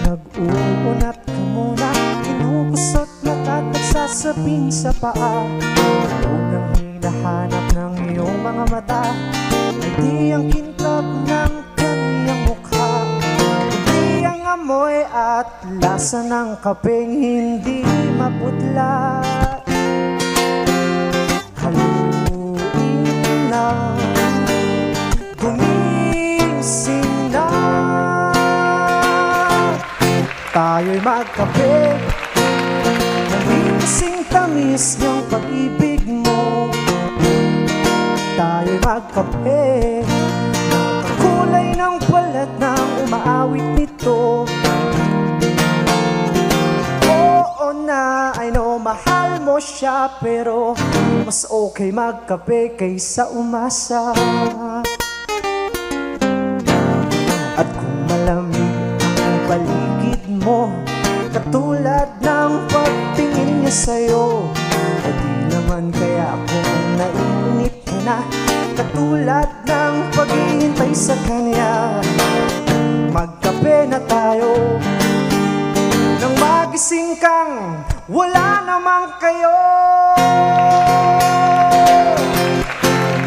Nag-uunat ka muna, inuusot mata't nagsasabing sa paa. Unang hinahanap ng iyong mga mata ay di ang kintab ng kaniyang mukha, kundi ang amoy at lasa ng kapeng hindi maputla. Haluin na, gumising na, tayo'y magkape. Naging kasing tamis ng pag-ibig mo, tayo'y magkape. Kulay ng balat ng umaawit nito. Oo na, I know mahal mo siya, pero mas okay magkape kaysa umasa. At kung malamig ang paligid mo, katulad ng pagtingin niya sa'yo, o di naman kaya kung naiinip ka na, katulad ng paghihintay sa kanya, magkape na tayo. Nang magising kang wala namang kayo,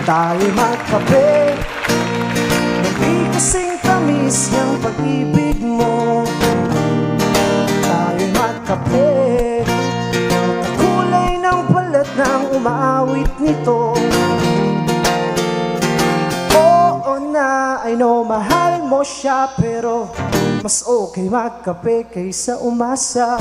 tayo'y magkape. Hindi kasing tamis ng pag-ibig mo, tayo'y magkape. Kulay ng balat ng umaawit nito. Oo na, I know mahal mo siya, pero mas okay magkape kaysa umasa.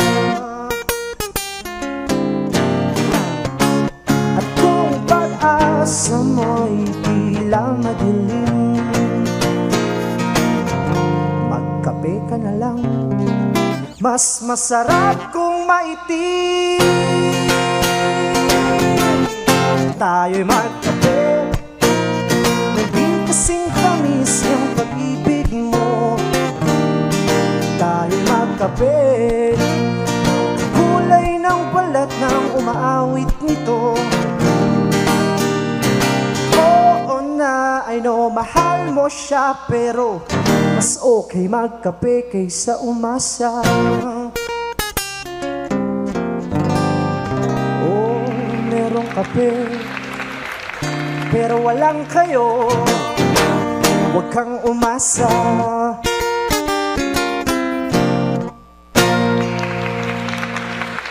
At kung pag-asa mo'y tila madilim, magkape ka na lang. Mas masarap kung maitim. Tayo'y magkape. Naging kasing tamis yung pag-ibig mo, tayo'y magkape. Kulay ng balat ng umaawit nito. Oo na, I know mahal mo siya, pero mas okay magkape kaysa umasa. Oh, merong kape, pero walang kayo. Huwag kang umasa.